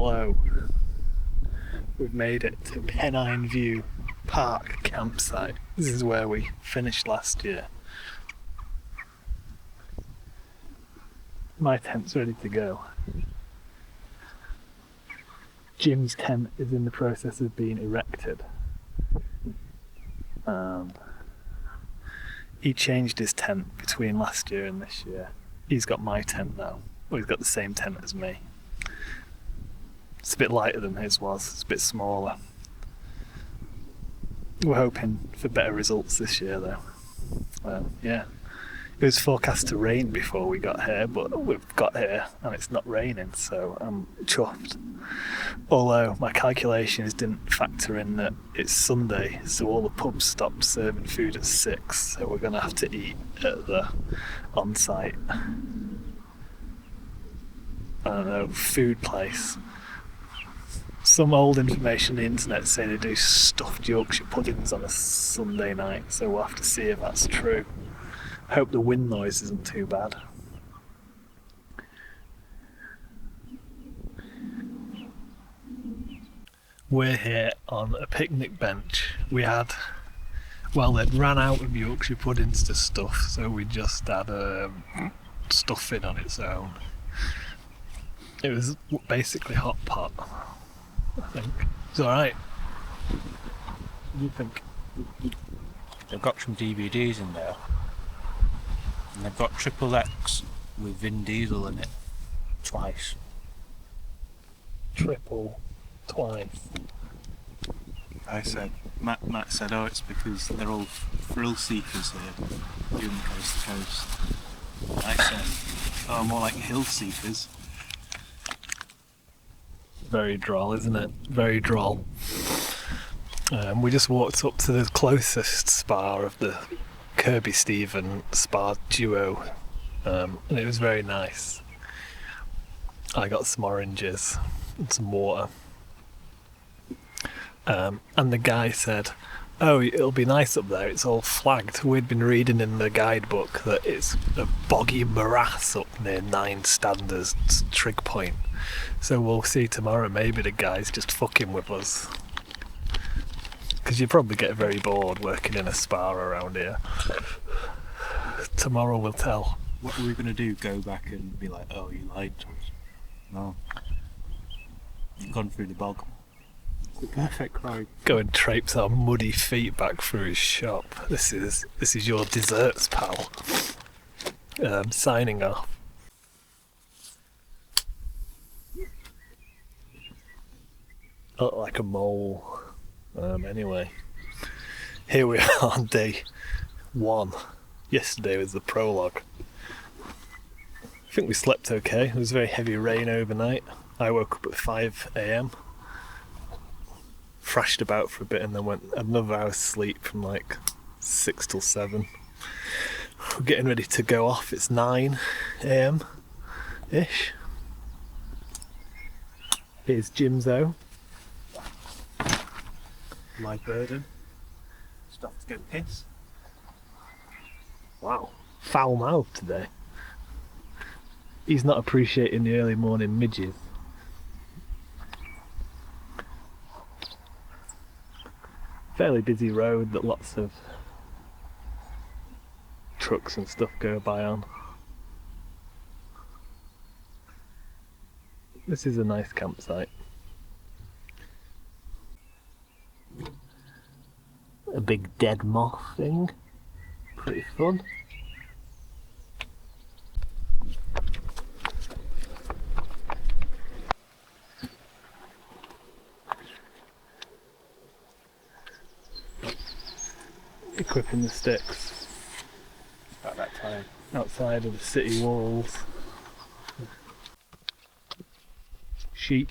hello. We've made it to Pennine View Park campsite. This is where we finished last year. My tent's ready to go. Jim's tent is in the process of being erected. He changed his tent between last year and this year. He's got my tent now. Well, he's got the same tent as me. It's a bit lighter than his was, it's a bit smaller. We're hoping for better results this year though. Yeah. It was forecast to rain before we got here, but we've got here and it's not raining, so I'm chuffed. Although my calculations didn't factor in that it's Sunday, so all the pubs stopped serving food at 6, so we're going to have to eat at the on-site, I don't know, food place. Some old information on the internet say they do stuffed Yorkshire puddings on a Sunday night, so we'll have to see if that's true. Hope the wind noise isn't too bad. We're here on a picnic bench. They'd ran out of Yorkshire puddings to stuff, so we just had stuffing on its own. It was basically hot pot, I think. It's alright. What do you think? They've got some DVDs in there. And they've got Triple X with Vin Diesel in it. Twice. Triple. Twice. Matt said, oh, it's because they're all thrill seekers here, doing coast to coast. I said, oh, more like hill seekers. Very droll, isn't it? Very droll. We just walked up to the closest spa of the Kirkby Stephen spa duo, and it was very nice. I got some oranges and some water. And the guy said, oh, it'll be nice up there, it's all flagged. We'd been reading in the guidebook that it's a boggy morass up near 9 Standers Trig Point. So we'll see tomorrow, maybe the guy's just fucking with us. Because you probably get very bored working in a spa around here. Tomorrow will tell. What are we going to do? Go back and be like, oh, you lied to us? No. You've gone through the bog. It's the perfect crime. Go and traipse our muddy feet back through his shop. This is your desserts, pal. Signing off. Look like a mole. Anyway, here we are on day 1. Yesterday was the prologue. I think we slept okay. It was very heavy rain overnight. I woke up at 5 AM, thrashed about for a bit, and then had another hour's sleep from like 6 till 7. We're getting ready to go off. It's 9 AM ish. Here's Jimzo. My burden. Stuff to go piss. Wow, foul mouth today. He's not appreciating the early morning midges. Fairly busy road that lots of trucks and stuff go by on. This is a nice campsite. A big dead moth thing. Pretty fun. Equipping the sticks. About that time. Outside of the city walls. Sheep.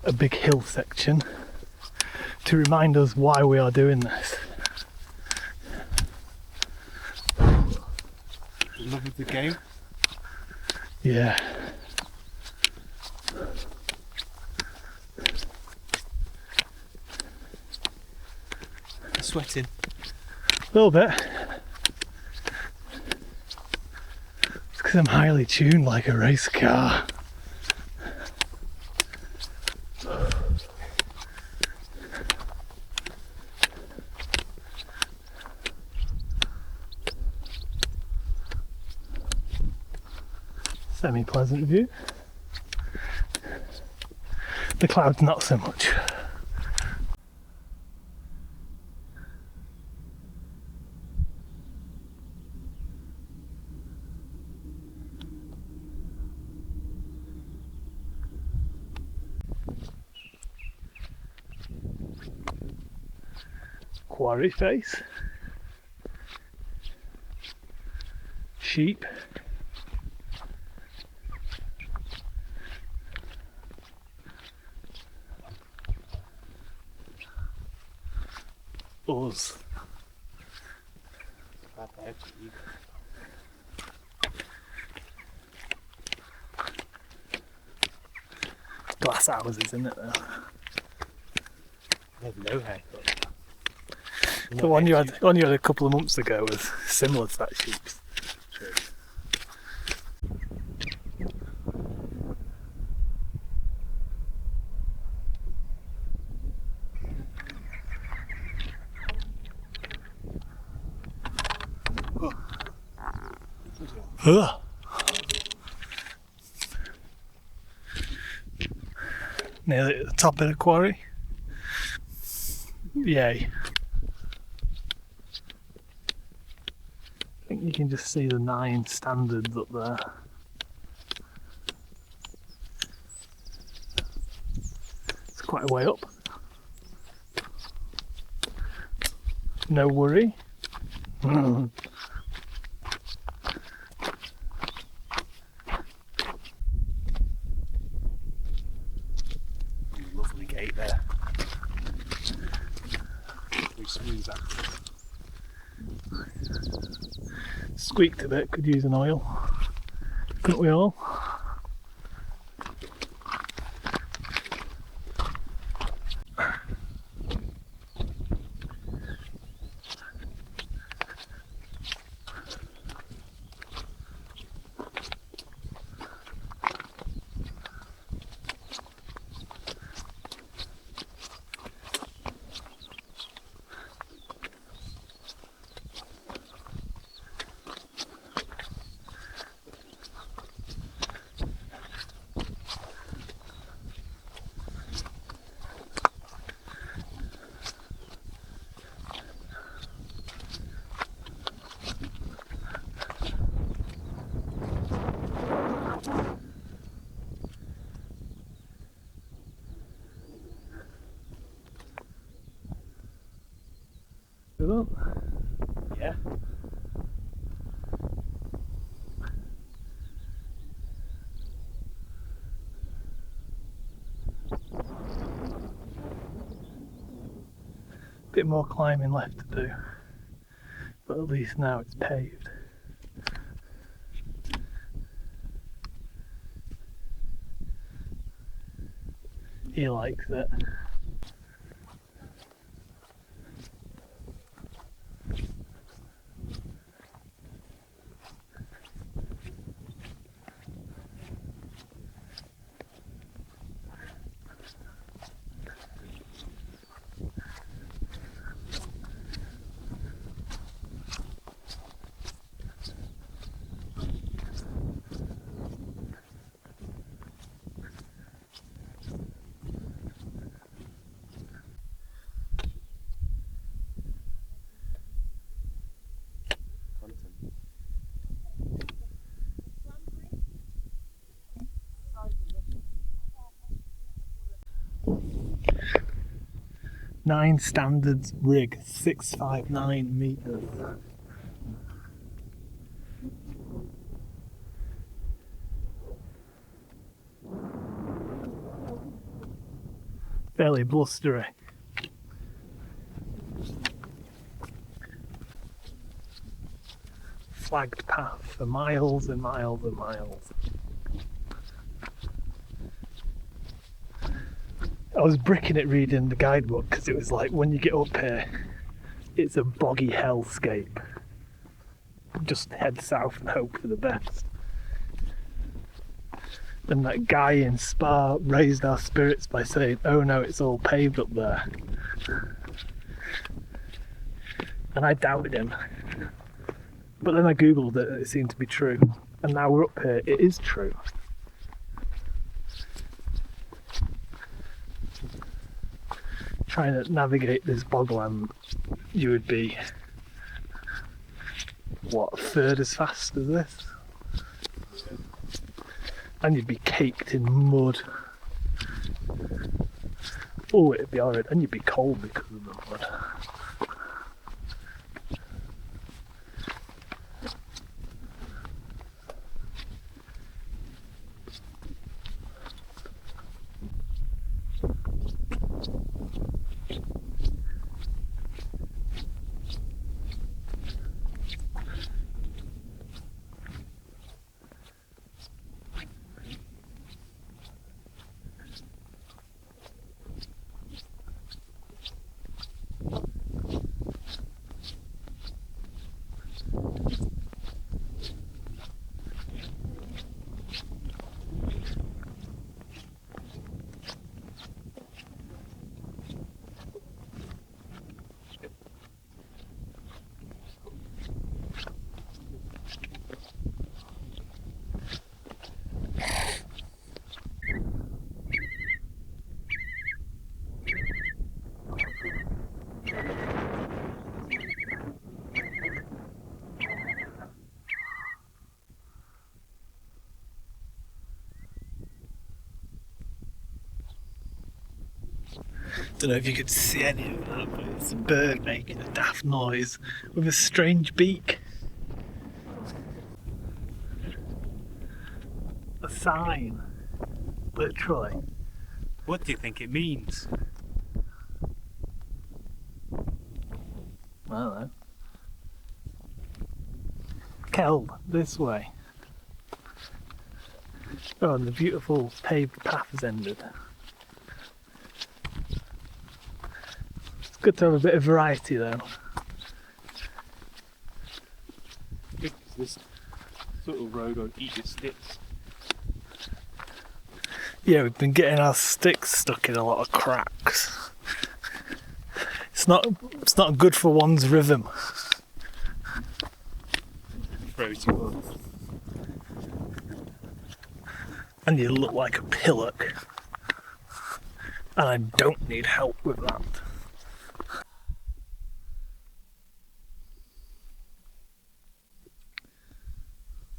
A big hill section to remind us why we are doing this. Love of the game. Yeah. Sweating. A little bit. It's because I'm highly tuned like a race car. Semi-pleasant view. The clouds not so much. Quarry face. Sheep. Us. Glass houses, isn't it? Though? There's no haircut. The one you had a couple of months ago was similar to that sheep's. True. Ugh. Nearly at the top of the quarry. Yay. I think you can just see the 9 standards up there. It's quite a way up. No worry. Lovely gate there. Very smooth that. Squeaked a bit, could use an oil. Couldn't we all? Good up. Yeah. Bit more climbing left to do, but at least now it's paved. He likes it. Nine standards rig, 659 meters. Fairly blustery. flagged path for miles and miles and miles. I was bricking it reading the guidebook because it was like, when you get up here, it's a boggy hellscape. Just head south and hope for the best. And that guy in Spa raised our spirits by saying, oh no, it's all paved up there. And I doubted him. But then I googled it and it seemed to be true. And now we're up here, it is true. Trying to navigate this bogland, you would be, what, a third as fast as this? And you'd be caked in mud. Oh, it'd be horrid. And you'd be cold because of the mud. Don't know if you could see any of that, but it's a bird making a daft noise with a strange beak. A sign, literally. What do you think it means? I don't know. Keld, this way. Oh, and the beautiful paved path has ended. It's good to have a bit of variety though. This sort of road on each of sticks. Yeah, we've been getting our sticks stuck in a lot of cracks. It's not good for one's rhythm. Throws you off. And you look like a pillock. And I don't need help with that.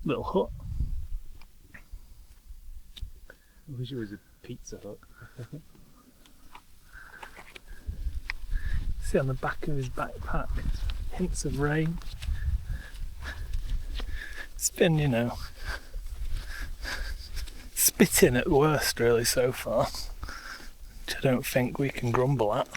Little hut. I wish it was a Pizza Hut. See on the back of his backpack, hints of rain. It's been, you know, spitting at worst really so far, which I don't think we can grumble at.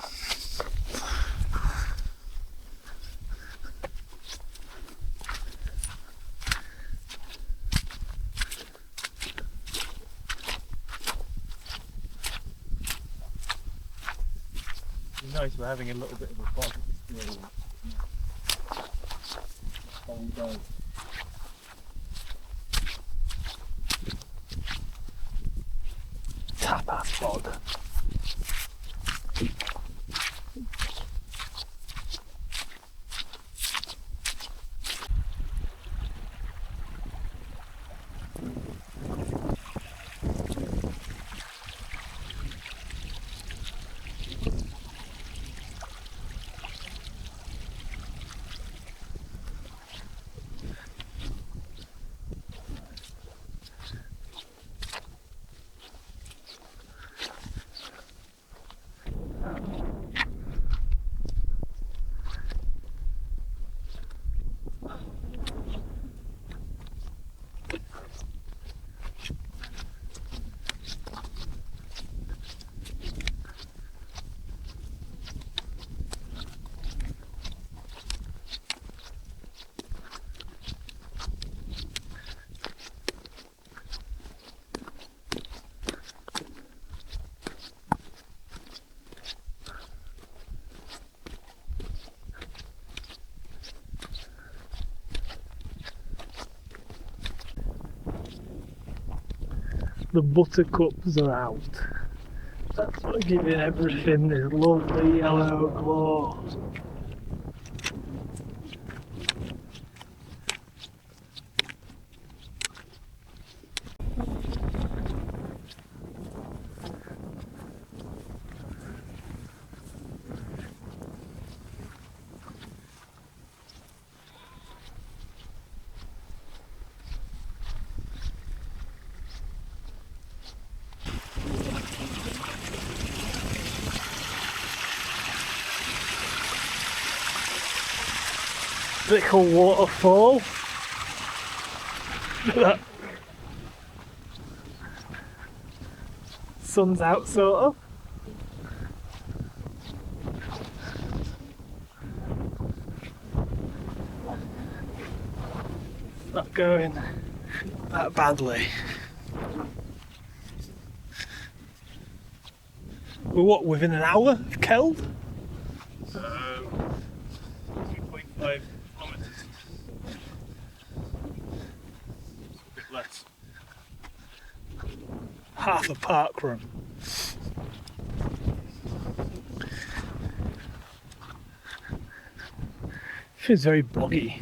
It's nice, we're having a little bit of a bog experience. All day. Tapas bog. the buttercups are out. That's what giving everything this lovely yellow glow. Little waterfall. Look at that. Sun's out, sort of. Not going that badly. We're what, within an hour of Keld? 2.5 kilometres. A bit less. Half a park run. Feels very boggy.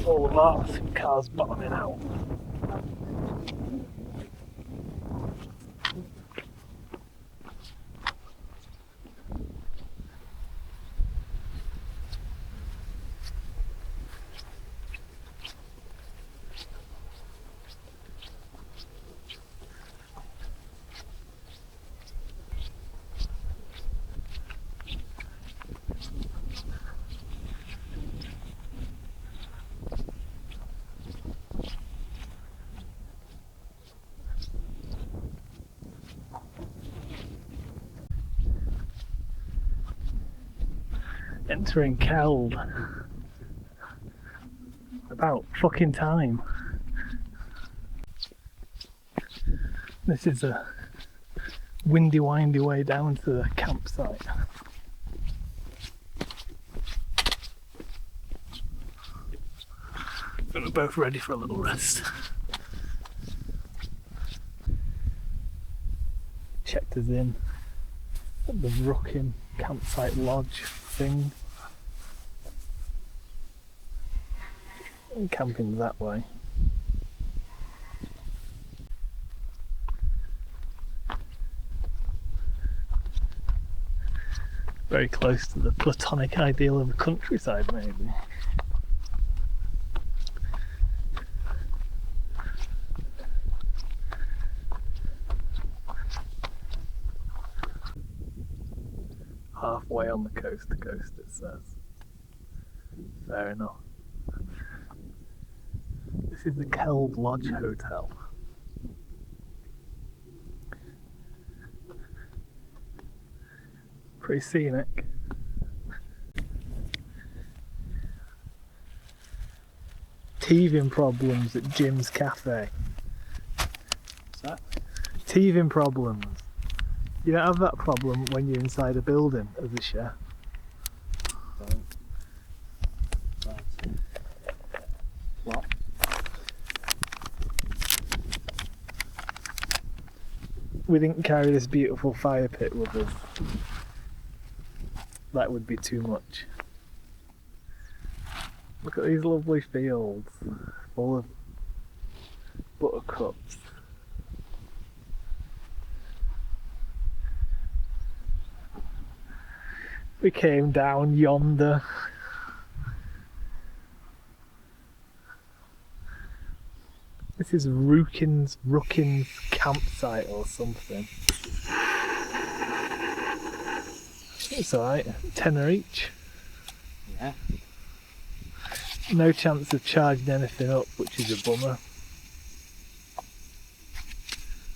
All the marks and cars bottoming out. Entering Keld. About fucking time. This is a windy windy way down to the campsite. But we're both ready for a little rest. Checked us in at the Rooking campsite lodge thing. And camping that way. Very close to the platonic ideal of the countryside, maybe. Halfway on the coast to coast, it says. Fair enough. This is the Keld Lodge Hotel. Pretty scenic. Teething problems at Jim's Cafe. What's that? Teething problems. You don't have that problem when you're inside a building as a chef. What? We didn't carry this beautiful fire pit with us. that would be too much. Look at these lovely fields full of buttercups. We came down yonder. This is Rookin's campsite or something. It's alright, tenner each. Yeah. No chance of charging anything up, which is a bummer.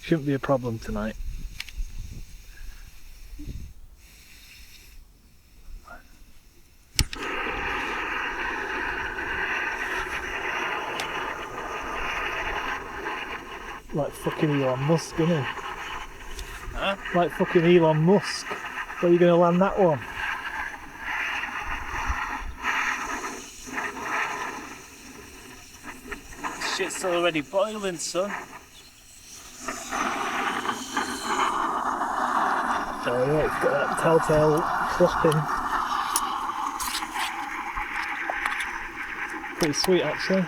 Shouldn't be a problem tonight. Like fucking Elon Musk, isn't he? Huh? Like fucking Elon Musk. Where are you going to land that one? Shit's already boiling, son. Oh yeah, it's got that telltale plopping. Pretty sweet actually.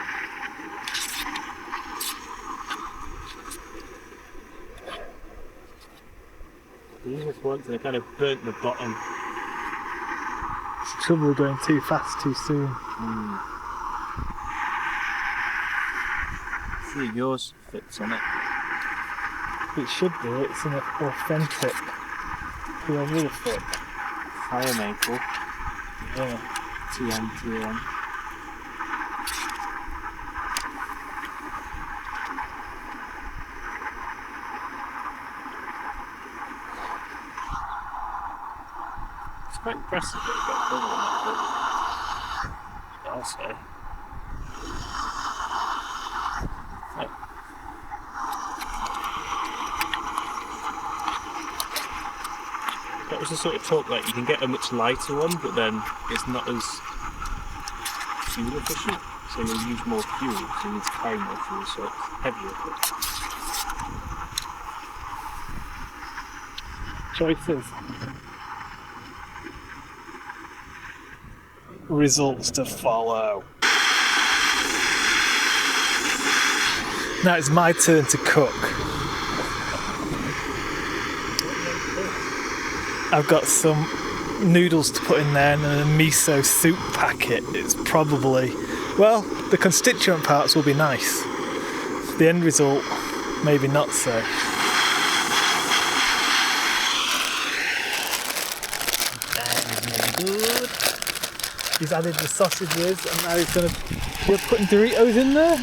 These just ones, they kind of burnt the bottom. It's the trouble with going too fast too soon. See if yours fits on it. It should do, it's an authentic whoever the fuck. Fire maple. Yeah. TM. It's quite impressive that you got double on that, but I'll say. That was the sort of talk, like you can get a much lighter one, but then it's not as fuel efficient, so you'll use more fuel, so you need to carry more fuel, so it's heavier. Choices. Results to follow. Now it's my turn to cook. I've got some noodles to put in there and a miso soup packet. It's probably, well, the constituent parts will be nice. The end result, maybe not so. Good. He's added the sausages and now he's going to, we're putting Doritos in there.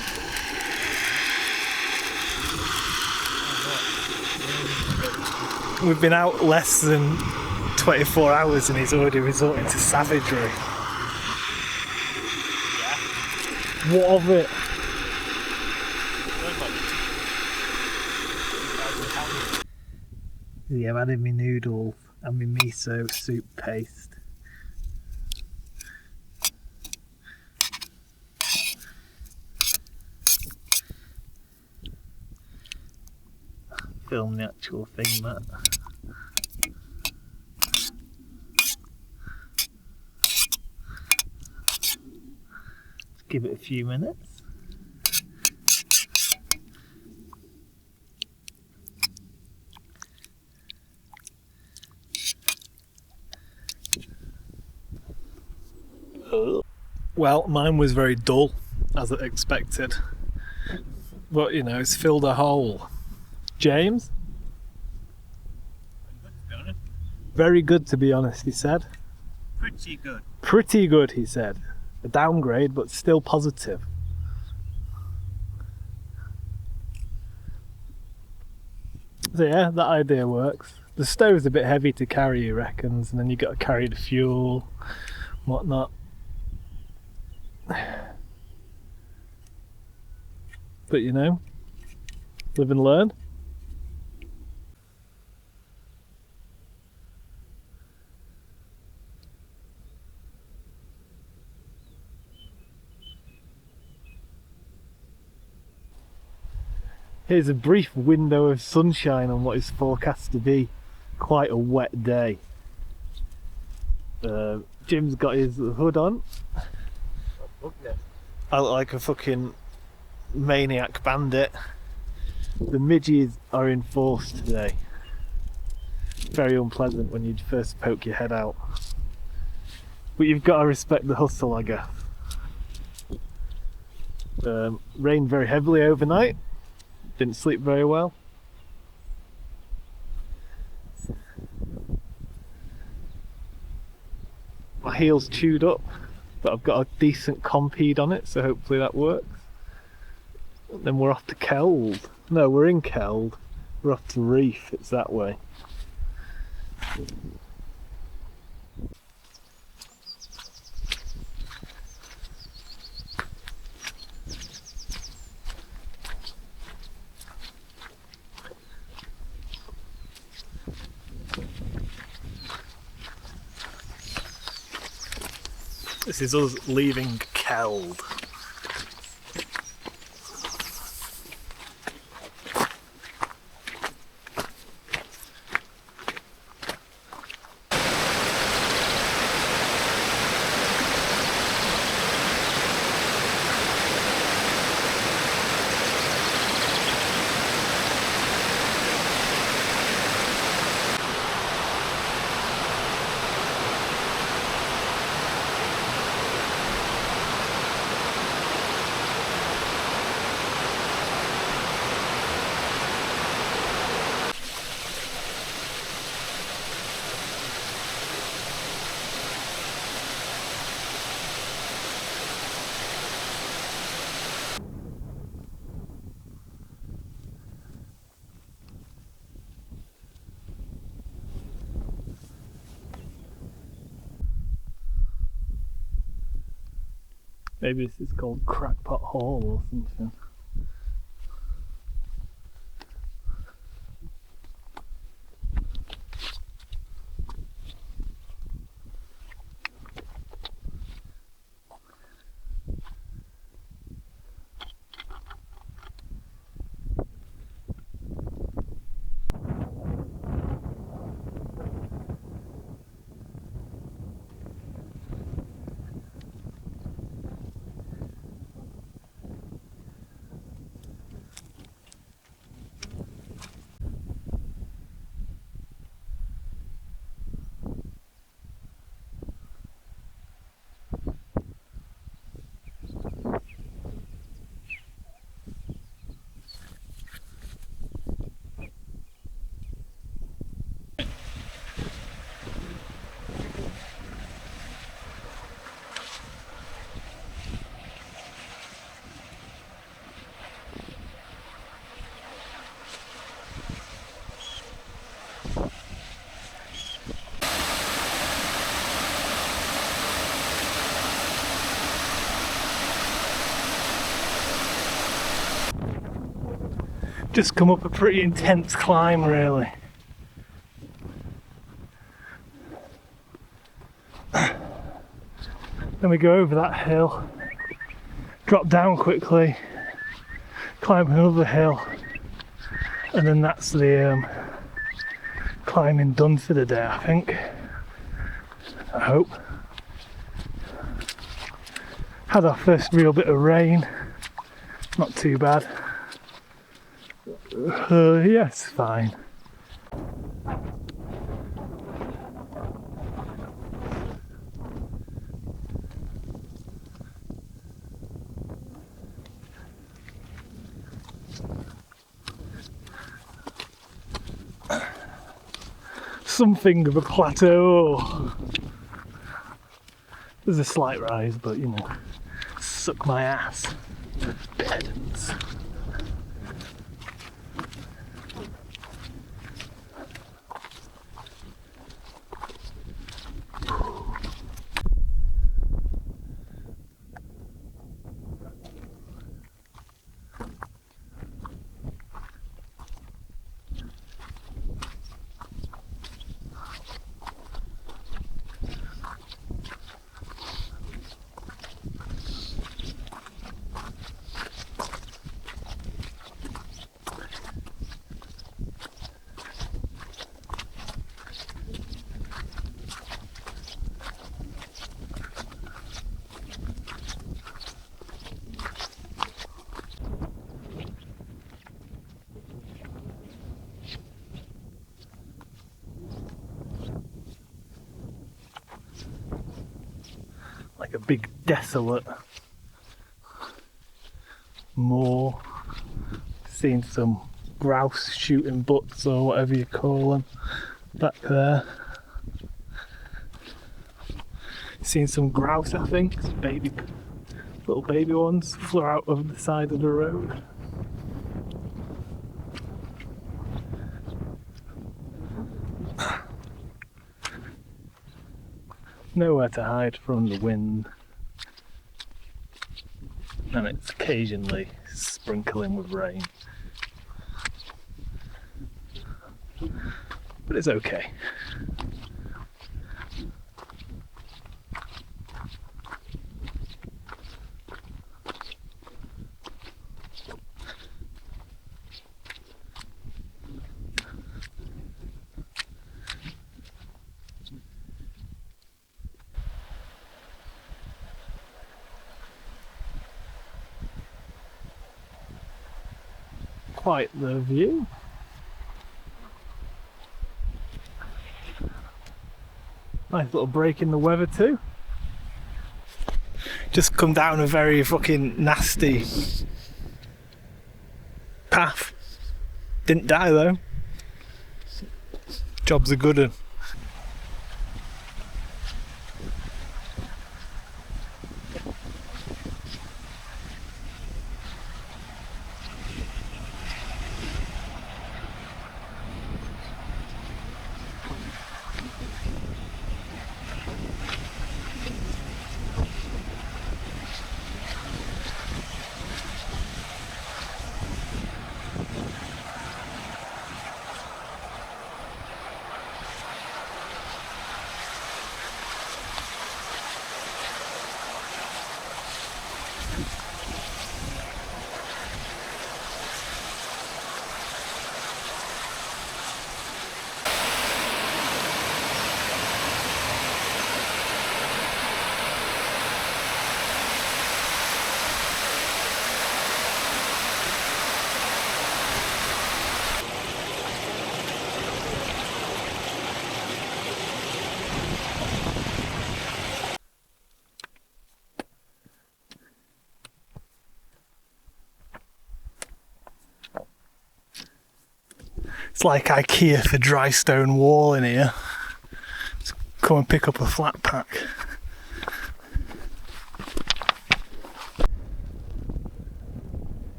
We've been out less than 24 hours and he's already resorting to savagery. Yeah. What of it? Yeah, I've added my noodles and my miso soup paste. Film the actual thing, Matt. Give it a few minutes. Well, mine was very dull, as I expected. But, you know, it's filled a hole. James? Very good, to be honest, he said. Pretty good. Pretty good, he said. A downgrade, but still positive. So yeah, that idea works. The stove's a bit heavy to carry, he reckons, and then you got to carry the fuel, whatnot. But you know, live and learn. Here's a brief window of sunshine on what is forecast to be quite a wet day. Jim's got his hood on. I look like a fucking maniac bandit. The midges are in force today. Very unpleasant when you first poke your head out. But you've got to respect the hustle, I guess. Rained very heavily overnight. Didn't sleep very well. My heel's chewed up, but I've got a decent compede on it, so hopefully that works. And then we're off to Keld. No, we're in Keld. We're off to Reeth, it's that way. This is us leaving Keld. Maybe this is called Crackpot Hall or something. Just come up a pretty intense climb, really. Then we go over that hill, drop down quickly, climb another hill, and then that's the climbing done for the day, I think. I hope. Had our first real bit of rain, not too bad. Yes, fine. Something of a plateau. There's a slight rise, but you know, suck my ass, pedants. big desolate moor. Seen some grouse shooting butts or whatever you call them back there. Seen some grouse, I think, some little baby ones flew out of the side of the road. Nowhere to hide from the wind, and it's occasionally sprinkling with rain, but it's okay. Quite the view. Nice little break in the weather too. Just come down a very fucking nasty path. Didn't die though. Job's a good one. It's like IKEA for dry stone wall in here. Let's come and pick up a flat pack.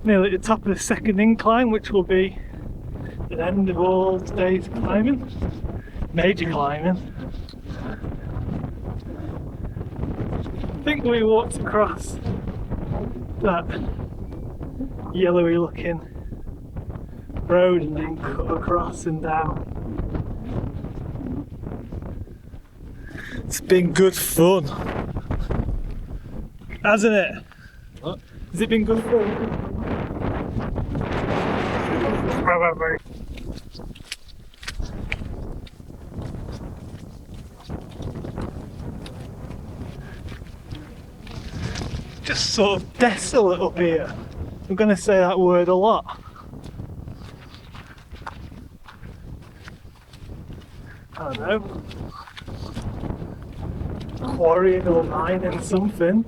Nearly at the top of the second incline, which will be the end of all today's climbing. Major climbing. I think we walked across that yellowy looking road and then cut across and down. It's been good fun, hasn't it? What? Has it been good fun? Probably. Just sort of desolate up here. I'm going to say that word a lot. I don't know. Quarrying or mining something.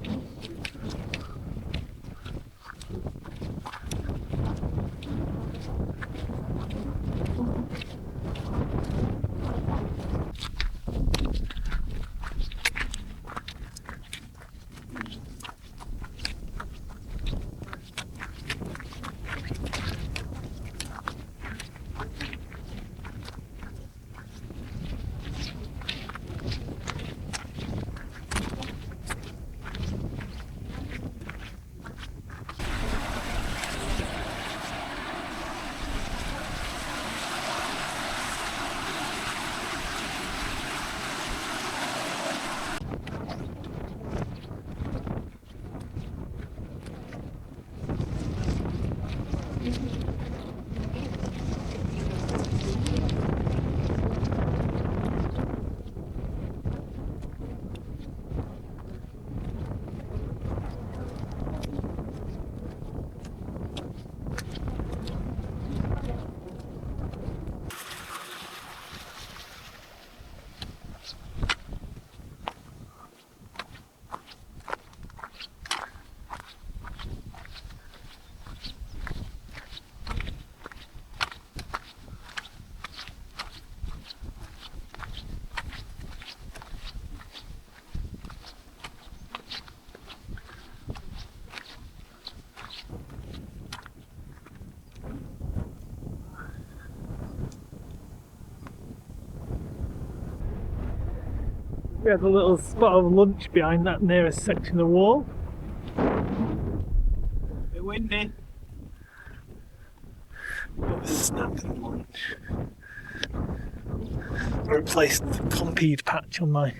We had a little spot of lunch behind that nearest section of wall. A bit windy. Got a snack and lunch. I replaced the Compeed patch on my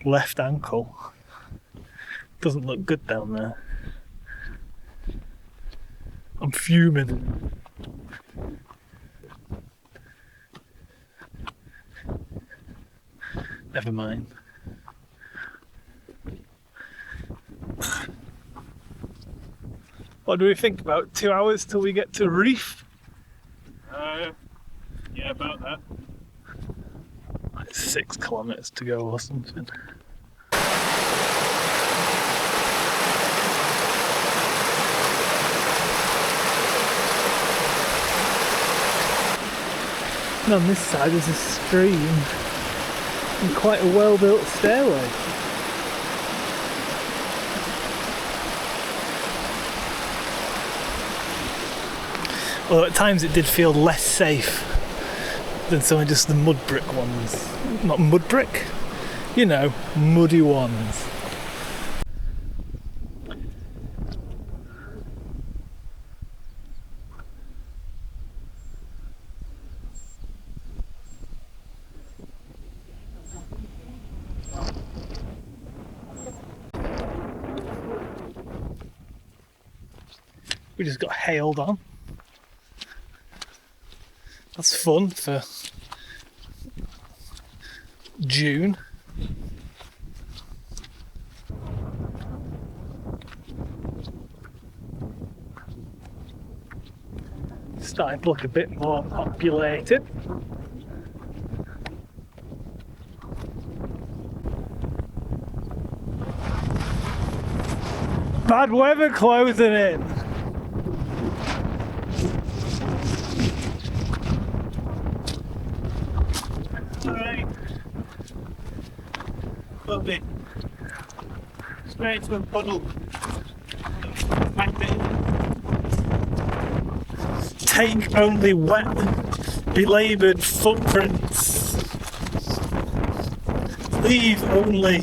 left ankle. Doesn't look good down there. I'm fuming. Never mind. What do we think? About 2 hours till we get to Reeth? Yeah, about that. Like 6 kilometres to go or something. And on this side there's a stream and quite a well built stairway. Although at times it did feel less safe than some of just the mud brick ones. Not mud brick, you know, muddy ones. We just got hailed on. That's fun for June. Starting to look a bit more populated. Bad weather closing in. Alright. Love it. Straight to a puddle. Magnet. Take only wet, belaboured footprints. Leave only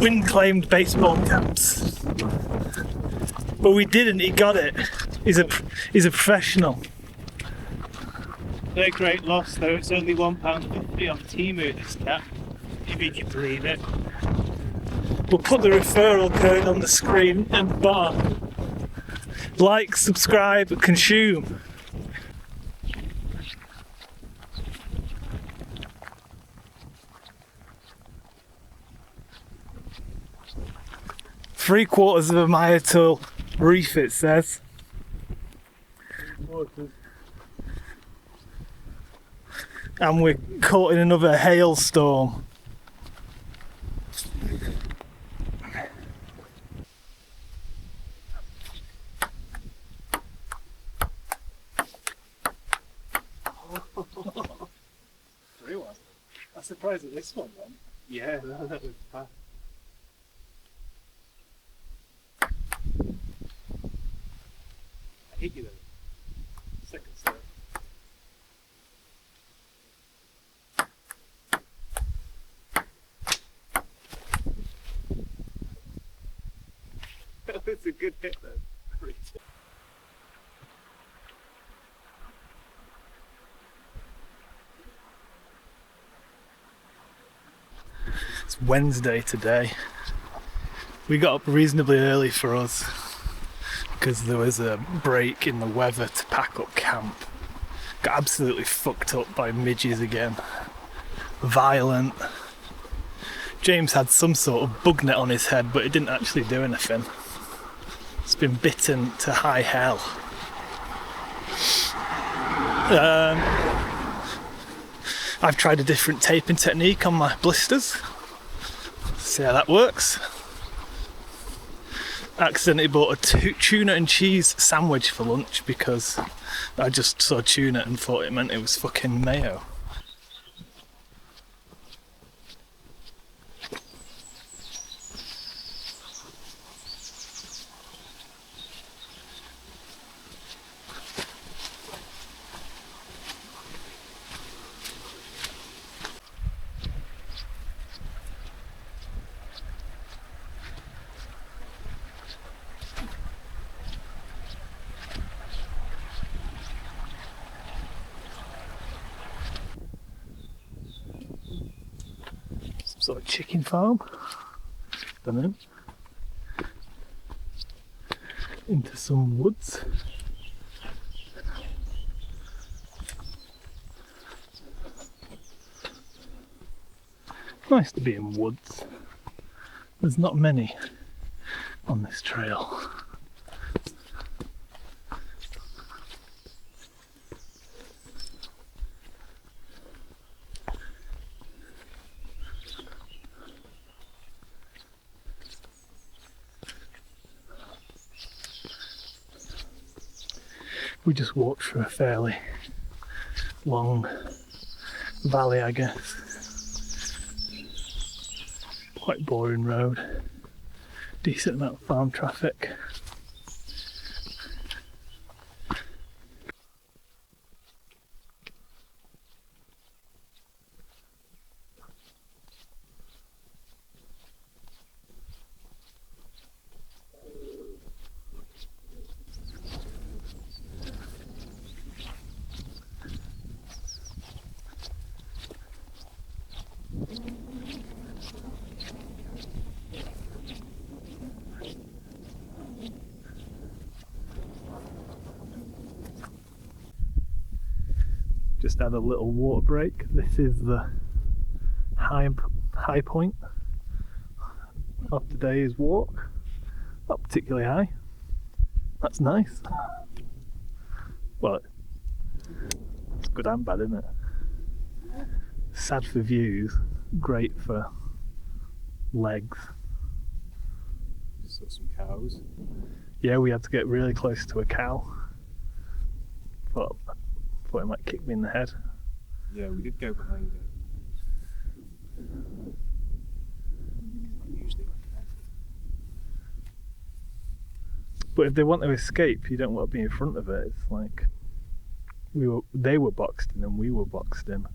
wind-claimed baseball caps. But we didn't, he got it. He's a professional. They're a great loss though, it's only £1.50 on Temu this cap, if you can believe it. We'll put the referral code on the screen and bar. Like, subscribe, consume. Three-quarters of a mile to Reeth, it says. And we're caught in another hailstorm. I'm surprised at this one then. Yeah, that was fast. I hit you though. Second serve. It's a good hit though. It's Wednesday today. We got up reasonably early for us because there was a break in the weather to pack up camp. Got absolutely fucked up by midges again. Violent. James had some sort of bug net on his head, but it didn't actually do anything. It's been bitten to high hell. I've tried a different taping technique on my blisters. See how that works. Accidentally bought a tuna and cheese sandwich for lunch because I just saw tuna and thought it meant it was fucking mayo. sort of chicken farm. Don't know. Into some woods. Nice to be in woods. There's not many on this trail. We just walked through a fairly long valley, I guess. Quite boring road. Decent amount of farm traffic. Just had a little water break. This is the high point of today's walk. Not particularly high. That's nice. Well, it's good and bad, isn't it? Sad for views, great for legs. Saw some cows. Yeah, we had to get really close to a cow. Thought it might kick me in the head. Yeah, we did go behind it. Usually like that. But if they want to escape, you don't want to be in front of it. It's like they were boxed in and we were boxed in.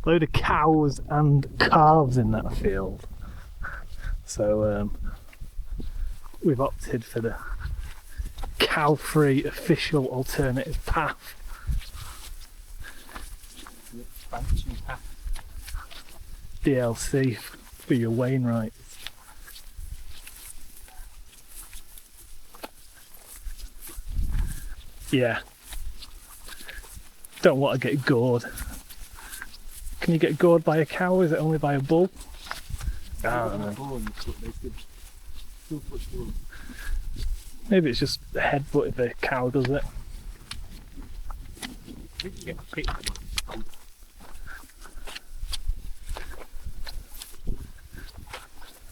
Load of cows and calves in that field. So we've opted for the cow-free official alternative path. Expansion path. DLC for your wainrights. Yeah. Don't want to get gored. Can you get gored by a cow? Is it only by a bull? I don't know. Maybe it's just a headbutt if a cow does it. I think you get kicked.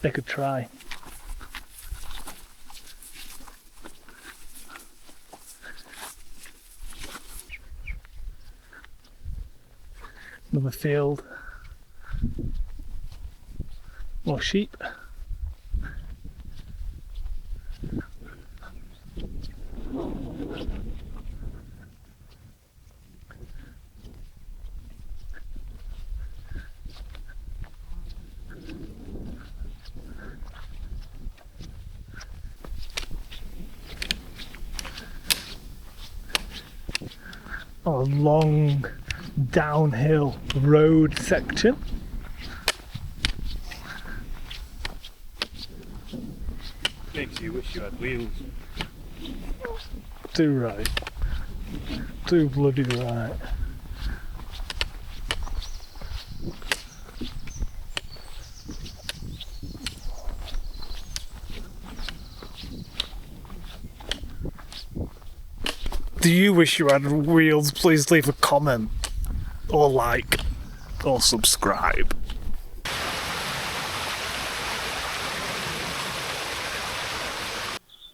They could try. Another field. More sheep. A long downhill road section. Makes you wish you had wheels. Too right. Too bloody right. Do you wish you had wheels? Please leave a comment, or like, or subscribe.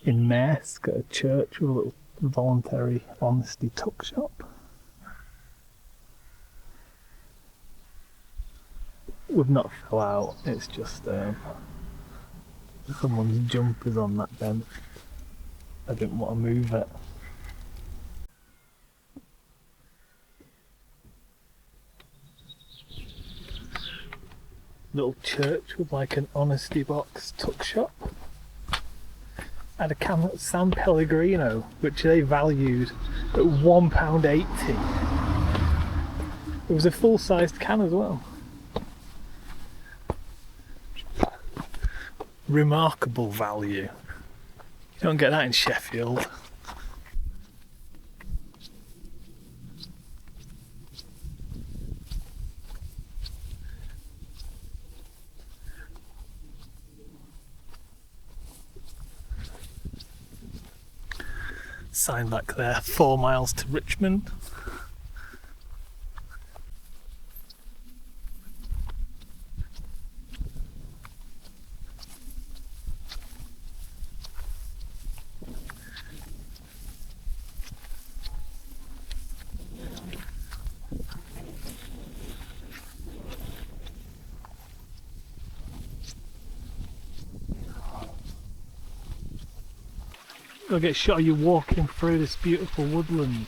In Maersk, at a church with a little voluntary honesty tuck shop. We've not fell out, it's just someone's jumper's on that bench. I didn't want to move it. Little church with like an honesty box tuck shop. Had a can of San Pellegrino, which they valued at £1.80. It was a full-sized can as well. Remarkable value. You don't get that in Sheffield. Sign back there, 4 miles to Richmond. You'll get a shot of you walking through this beautiful woodland.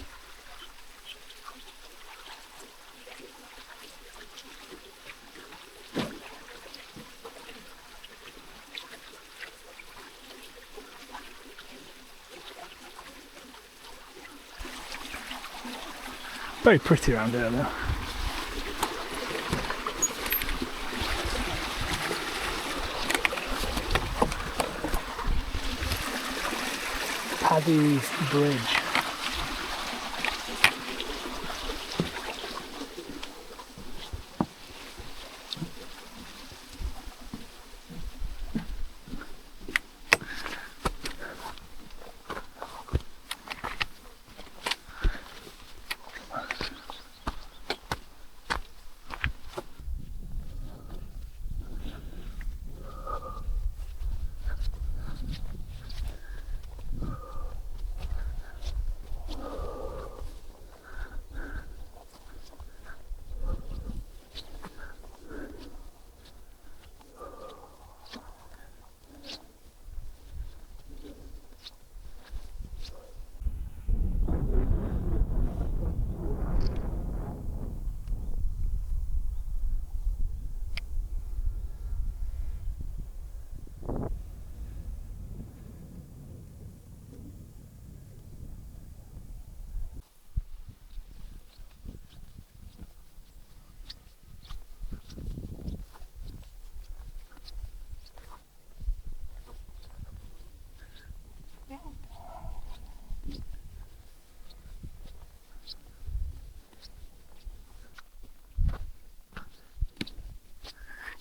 Very pretty around here now. Paddy's Bridge.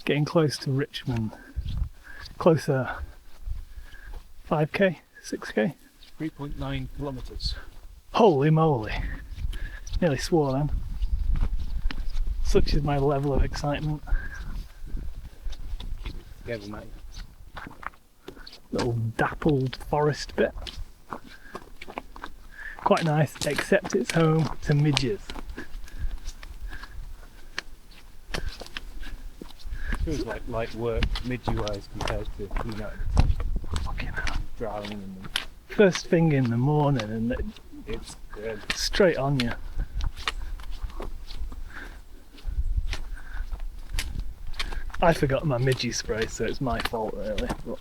Getting close to Richmond. Closer. 5k? 6k? 3.9 kilometres. Holy moly. Nearly swore then. Such is my level of excitement. Keep it together, mate. Little dappled forest bit. Quite nice, except it's home to midges. Feels like light work, midway-wise, compared to, you know, Fucking hell. drowning in them. First thing in the morning and It's good. straight on you. I forgot my midgie spray, so it's my fault really. But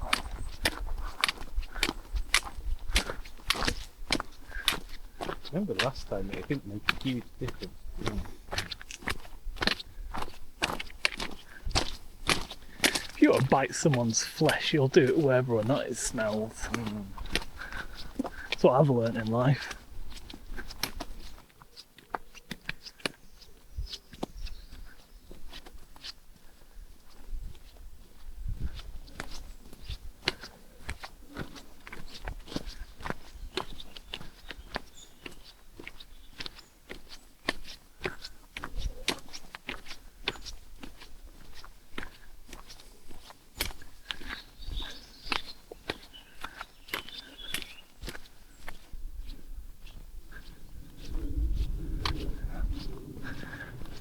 Remember last time it didn't make a huge difference. if you want to bite someone's flesh, you'll do it whether or not it smells. That's what I've learnt in life.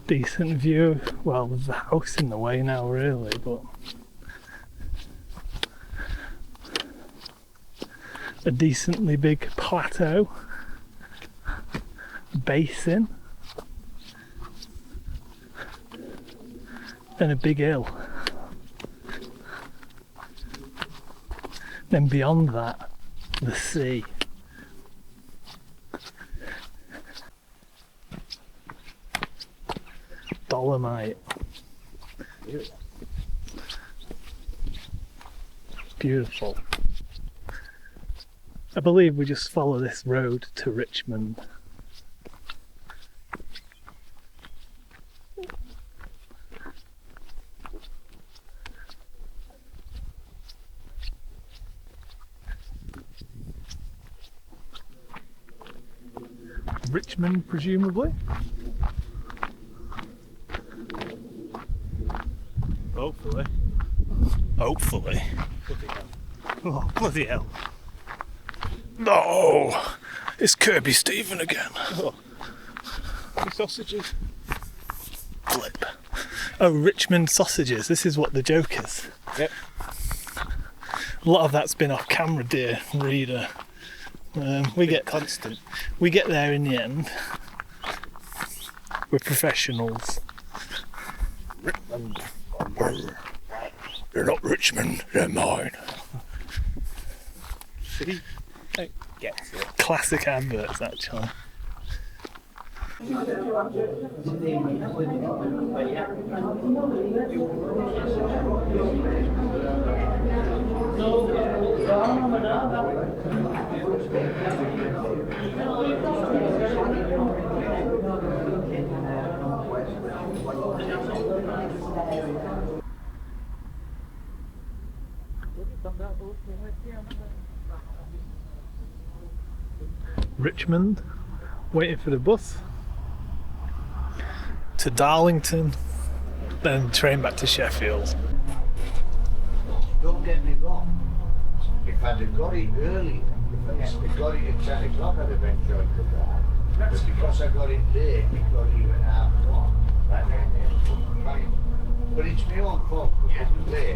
Decent view. Well, there's a house in the way now really, but a decently big plateau, basin, and a big hill. Then beyond that, the sea. Dolomite. Beautiful. I believe we just follow this road to Richmond. Richmond, presumably. Hopefully. Hopefully. Bloody hell. Oh, bloody hell. No! It's Kirby Stephen again. Oh. The sausages. Flip. Oh, Richmond sausages. This is what the joke is. Yep. A lot of that's been off camera, dear reader. We get constant. We get there in the end. We're professionals. Richmond. They're not Richmond, they're mine. See? It gets it. Classic adverts, actually. Richmond, waiting for the bus to Darlington, then train back to Sheffield. Don't get me wrong, if I'd have got it early, if I'd got it at 10 o'clock, I'd have enjoyed the ride. But because I got it late, we got even half one. But it's my own fault, because it was late.